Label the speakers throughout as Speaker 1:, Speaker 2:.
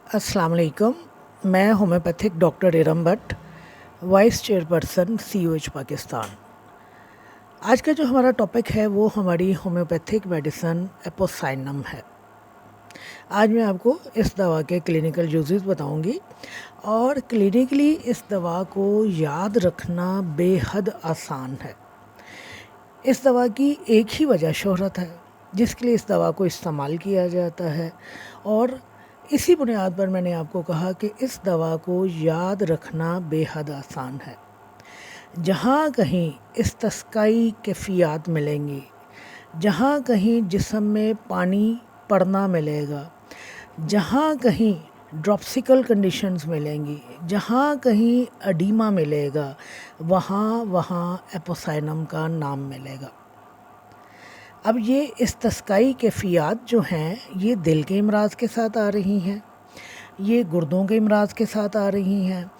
Speaker 1: अस्सलाम वालेकुम। मैं homeopathic doctor Iram Bhatt, vice chairperson COH Pakistan. आज का जो हमारा टॉपिक है वो हमारी होम्योपैथिक मेडिसन एपोसाइनम है। आज मैं आपको इस दवा के क्लिनिकल यूजेस बताऊंगी और क्लिनिकली इस दवा को याद रखना बेहद आसान है। इस दवा की एक ही वजह शोहरत है जिसके लिए इस दवा को इस्तेमाल किया जाता है, और इसी बुनियाद पर मैंने आपको कहा कि इस दवा को याद रखना बेहद आसान है। जहाँ कहीं इस्तिस्काई कैफियत मिलेंगी, जहाँ कहीं जिस्म में पानी पड़ना मिलेगा, जहाँ कहीं ड्रॉप्सिकल कंडीशंस मिलेंगी, जहाँ कहीं एडीमा मिलेगा, वहाँ एपोसाइनम का नाम मिलेगा। अब ये इस्तिस्काई कैफियत जो हैं ये दिल के अमराज के साथ आ रही हैं, ये गुर्दों के अमराज के साथ आ रही हैं,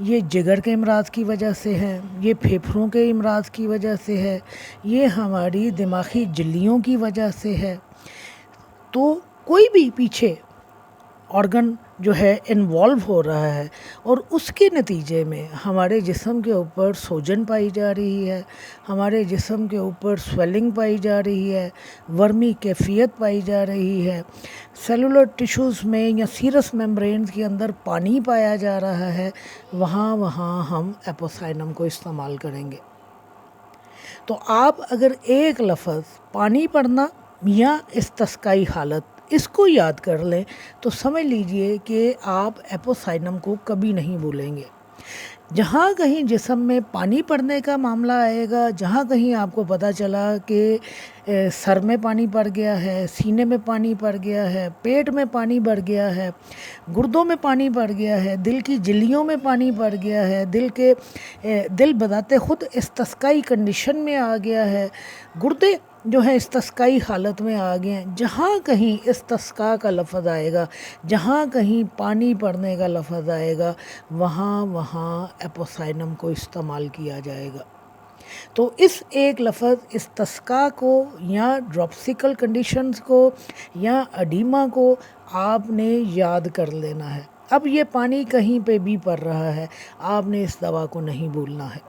Speaker 1: ये जिगर के अमराज की वजह से हैं, ये फेफड़ों के अमराज की वजह से है, ये हमारी दिमागी झिल्लियों की वजह से है। तो कोई भी पीछे ऑर्गन जो है इन्वॉल्व हो रहा है और उसके नतीजे में हमारे जिस्म के ऊपर सोजन पाई जा रही है, हमारे जिस्म के ऊपर स्वेलिंग पाई जा रही है, वर्मी कैफियत पाई जा रही है, सेलुलर टिश्यूज़ में या सीरस मेम्ब्रेन्स के अंदर पानी पाया जा रहा है, वहाँ हम एपोसाइनम को इस्तेमाल करेंगे। तो आप अगर एक लफ्ज़ पानी पड़ना या इस्तिस्काई हालत इसको याद कर लें तो समझ लीजिए कि आप एपोसाइनम को कभी नहीं भूलेंगे। जहाँ कहीं जिस्म में पानी पड़ने का मामला आएगा, जहाँ कहीं आपको पता चला कि सर में पानी पड़ गया है, सीने में पानी पड़ गया है, पेट में पानी बढ़ गया है, गुर्दों में पानी पड़ गया है, दिल की झिल्लियों में पानी पड़ गया है, दिल बजाते खुद इस्तिस्काई कंडीशन में आ गया है, गुर्दे जो है इस्तिस्काई हालत में आ गए हैं, जहाँ कहीं इस्तिस्का का लफ्ज़ आएगा, जहाँ कहीं पानी पड़ने का लफ्ज़ आएगा, वहाँ एपोसाइनम को इस्तेमाल किया जाएगा। तो इस एक लफ्ज़ इस्तिस्का को या ड्रॉप्सिकल कंडीशंस को या एडीमा को आपने याद कर लेना है। अब ये पानी कहीं पे भी पड़ रहा है, आपने इस दवा को नहीं भूलना है।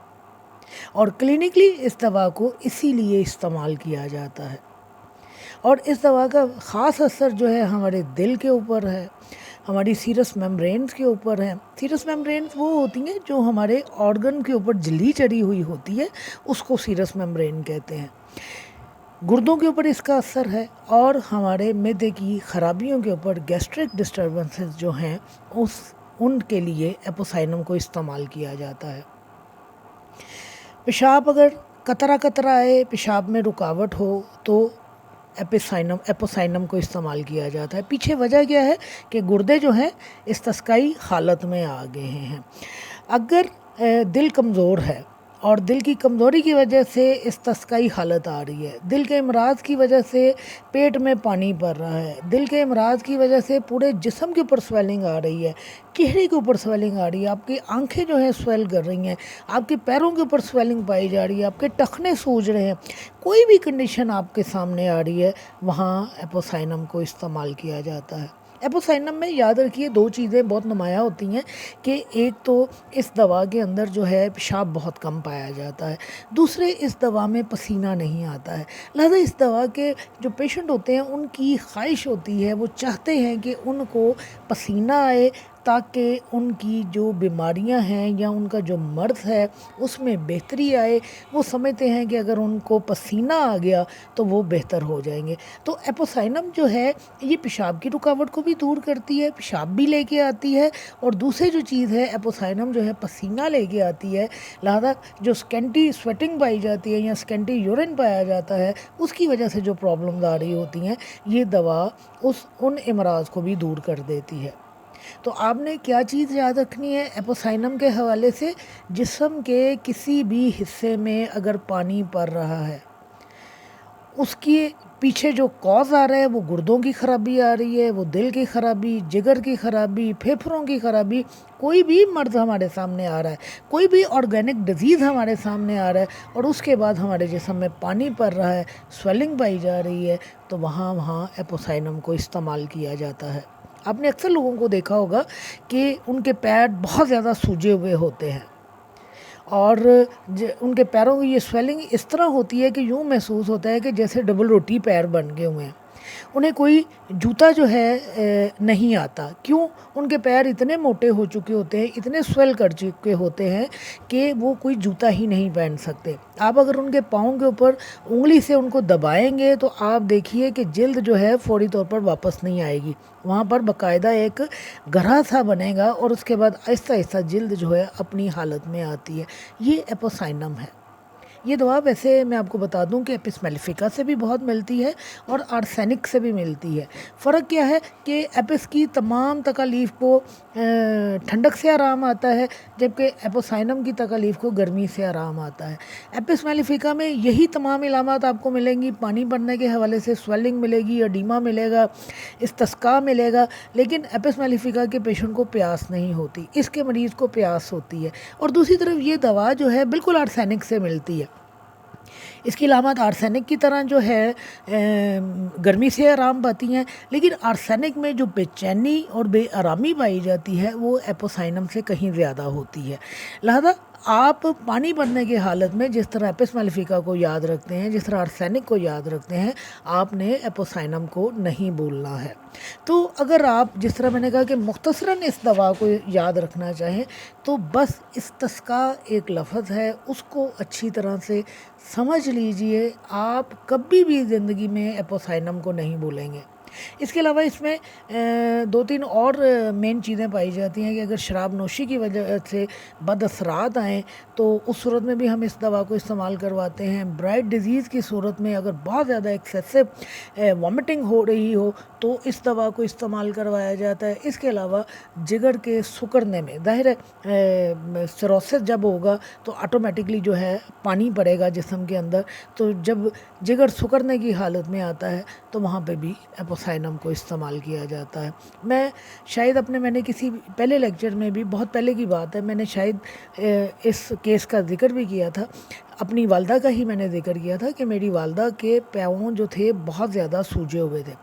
Speaker 1: और क्लिनिकली इस दवा को इसीलिए इस्तेमाल किया जाता है, और इस दवा का ख़ास असर जो है हमारे दिल के ऊपर है, हमारी सीरस मेम्ब्रेन्स के ऊपर है। सीरस मेम्ब्रेन्स वो होती हैं जो हमारे ऑर्गन के ऊपर झिल्ली चढ़ी हुई होती है, उसको सीरस मेम्ब्रेन कहते हैं। गुर्दों के ऊपर इसका असर है, और हमारे मैदे की ख़राबियों के ऊपर गैस्ट्रिक डिस्टर्बेंसेस जो हैं उनके लिए एपोसाइनम को इस्तेमाल किया जाता है। पेशाब अगर कतरा आए, पेशाब में रुकावट हो, तो एपोसाइनम को इस्तेमाल किया जाता है। पीछे वजह क्या है कि गुर्दे जो हैं इस्तिस्काई हालत में आ गए हैं। अगर दिल कमज़ोर है और दिल की कमज़ोरी की वजह से इस्तिस्काई हालत आ रही है, दिल के अमराज की वजह से पेट में पानी पड़ रहा है, दिल के अमराज की वजह से पूरे जिस्म के ऊपर स्वेलिंग आ रही है, चेहरे के ऊपर स्वेलिंग आ रही है, आपकी आंखें जो हैं स्वेल कर रही हैं, आपके पैरों के ऊपर स्वेलिंग पाई जा रही है, आपके टखने सूज रहे हैं, कोई भी कंडीशन आपके सामने आ रही है, वहाँ एपोसाइनम को इस्तेमाल किया जाता है। एपोसाइनम में याद रखिए दो चीज़ें बहुत नुमायाँ होती हैं कि एक तो इस दवा के अंदर जो है पेशाब बहुत कम पाया जाता है, दूसरे इस दवा में पसीना नहीं आता है। लिहाजा इस दवा के जो पेशेंट होते हैं उनकी ख्वाहिश होती है, वो चाहते हैं कि उनको पसीना आए ताकि उनकी जो बीमारियां हैं या उनका जो मर्ज़ है उसमें बेहतरी आए। वो समझते हैं कि अगर उनको पसीना आ गया तो वो बेहतर हो जाएंगे। तो एपोसाइनम जो है ये पेशाब की रुकावट को भी दूर करती है, पेशाब भी लेके आती है, और दूसरी जो चीज़ है एपोसाइनम जो है पसीना लेके आती है। लिहाजा जो स्कैंटी स्वेटिंग पाई जाती है या स्कैंटी यूरिन पाया जाता है, उसकी वजह से जो प्रॉब्लम्स आ रही होती हैं, ये दवा उन अमराज को भी दूर कर देती है। तो आपने क्या चीज़ याद रखनी है एपोसाइनम के हवाले से? जिस्म के किसी भी हिस्से में अगर पानी पड़ रहा है, उसके पीछे जो कॉज आ रहा है वो गुर्दों की ख़राबी आ रही है, वो दिल की ख़राबी, जिगर की ख़राबी, फेफड़ों की ख़राबी, कोई भी मर्ज़ हमारे सामने आ रहा है, कोई भी ऑर्गेनिक डिजीज़ हमारे सामने आ रहा है, और उसके बाद हमारे जिस्म में पानी पड़ रहा है, स्वेलिंग पाई जा रही है, तो वहाँ एपोसाइनम को इस्तेमाल किया जाता है। آپ نے اکثر لوگوں کو دیکھا ہوگا کہ ان کے پیر بہت زیادہ سوجے ہوئے ہوتے ہیں، اور ان کے پیروں کی یہ سویلنگ اس طرح ہوتی ہے کہ یوں محسوس ہوتا ہے کہ جیسے ڈبل روٹی پیر بن گئے ہوئے ہیں۔ انہیں کوئی جوتا جو ہے نہیں آتا، کیوں؟ ان کے پیر اتنے موٹے ہو چکے ہوتے ہیں، اتنے سویل کر چکے ہوتے ہیں کہ وہ کوئی جوتا ہی نہیں پہن سکتے۔ آپ اگر ان کے پاؤں کے اوپر انگلی سے ان کو دبائیں گے تو آپ دیکھیے کہ جلد جو ہے فوری طور پر واپس نہیں آئے گی، وہاں پر باقاعدہ ایک گرہ سا بنے گا، اور اس کے بعد آہستہ آہستہ جلد جو ہے اپنی حالت میں آتی ہے۔ یہ ایپوسائنم ہے۔ یہ دوا ویسے میں آپ کو بتا دوں کہ ایپس میلیفیکا سے بھی بہت ملتی ہے اور آرسینک سے بھی ملتی ہے۔ فرق کیا ہے کہ ایپس کی تمام تکالیف کو ٹھنڈک سے آرام آتا ہے، جبکہ ایپوسائنم کی تکالیف کو گرمی سے آرام آتا ہے۔ ایپس میلیفیکا میں یہی تمام علامات آپ کو ملیں گی، پانی بڑھنے کے حوالے سے سویلنگ ملے گی، ایڈیما ملے گا، استسقاء ملے گا، لیکن ایپس میلیفیکا کے پیشنٹ کو پیاس نہیں ہوتی، اس کے مریض کو پیاس ہوتی ہے۔ اور دوسری طرف یہ دوا جو ہے بالکل آرسینک سے ملتی ہے، اس کی علامات آرسینک کی طرح جو ہے گرمی سے آرام پاتی ہیں، لیکن آرسینک میں جو بے چینی اور بے آرامی پائی جاتی ہے وہ ایپوسائنم سے کہیں زیادہ ہوتی ہے۔ لہذا آپ پانی بڑھنے کی حالت میں جس طرح ایپس میلیفیکا کو یاد رکھتے ہیں، جس طرح آرسینک کو یاد رکھتے ہیں، آپ نے ایپوسائنم کو نہیں بھولنا ہے۔ تو اگر آپ جس طرح میں نے کہا کہ مختصراً اس دوا کو یاد رکھنا چاہیں تو بس استسقاء ایک لفظ ہے، اس کو اچھی طرح سے سمجھ لیجئے، آپ کبھی بھی زندگی میں ایپوسائنم کو نہیں بھولیں گے۔ اس کے علاوہ اس میں دو تین اور مین چیزیں پائی جاتی ہیں کہ اگر شراب نوشی کی وجہ سے بد اثرات آئیں تو اس صورت میں بھی ہم اس دوا کو استعمال کرواتے ہیں۔ برائٹ ڈیزیز کی صورت میں اگر بہت زیادہ ایکسیسو وامٹنگ ہو رہی ہو تو اس دوا کو استعمال کروایا جاتا ہے۔ اس کے علاوہ جگر کے سکڑنے میں، ظاہر ہے سیروسس جب ہوگا تو آٹومیٹکلی جو ہے پانی پڑے گا جسم کے اندر، تو جب جگر سکڑنے کی حالت میں آتا ہے تو وہاں پہ بھی ایپوسائنم کو استعمال کیا جاتا ہے۔ میں شاید میں نے کسی پہلے لیکچر میں بھی، بہت پہلے کی بات ہے، میں نے شاید اس کیس کا ذکر بھی کیا تھا، اپنی والدہ کا ہی میں نے ذکر کیا تھا کہ میری والدہ کے پاؤں جو تھے بہت زیادہ سوجے ہوئے تھے،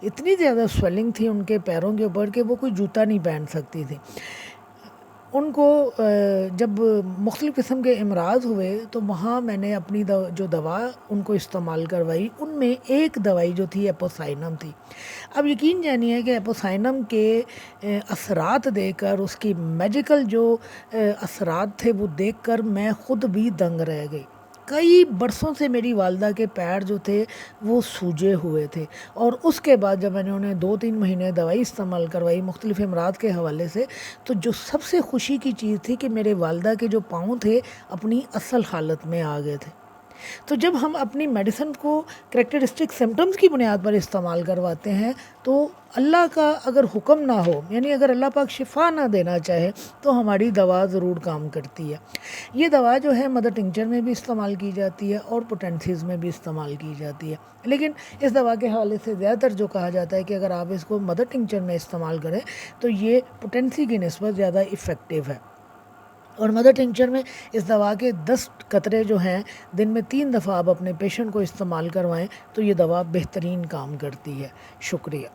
Speaker 1: اتنی زیادہ سویلنگ تھی ان کے پیروں کے اوپر کہ وہ کوئی جوتا نہیں پہن سکتی تھی۔ ان کو جب مختلف قسم کے امراض ہوئے تو وہاں میں نے اپنی جو دوا ان کو استعمال کروائی، ان میں ایک دوائی جو تھی ایپوسائنم تھی۔ اب یقین جانیے کہ ایپوسائنم کے اثرات دیکھ کر، اس کی میجیکل جو اثرات تھے وہ دیکھ کر میں خود بھی دنگ رہ گئی۔ کئی برسوں سے میری والدہ کے پیر جو تھے وہ سوجے ہوئے تھے، اور اس کے بعد جب میں نے انہیں 2-3 مہینے دوائی استعمال کروائی مختلف امراض کے حوالے سے، تو جو سب سے خوشی کی چیز تھی کہ میرے والدہ کے جو پاؤں تھے اپنی اصل حالت میں آ گئے تھے۔ تو جب ہم اپنی میڈیسن کو کریکٹرسٹک سمٹمز کی بنیاد پر استعمال کرواتے ہیں تو اللہ کا اگر حکم نہ ہو، یعنی اگر اللہ پاک شفا نہ دینا چاہے تو ہماری دوا ضرور کام کرتی ہے۔ یہ دوا جو ہے مدر ٹنکچر میں بھی استعمال کی جاتی ہے اور پوٹینسیز میں بھی استعمال کی جاتی ہے، لیکن اس دوا کے حوالے سے زیادہ تر جو کہا جاتا ہے کہ اگر آپ اس کو مدر ٹنکچر میں استعمال کریں تو یہ پوٹینسی کی نسبت زیادہ افیکٹو ہے۔ اور مدر ٹنکچر میں اس دوا کے 10 قطرے جو ہیں دن میں 3 دفعہ آپ اپنے پیشنٹ کو استعمال کروائیں تو یہ دوا بہترین کام کرتی ہے۔ شکریہ۔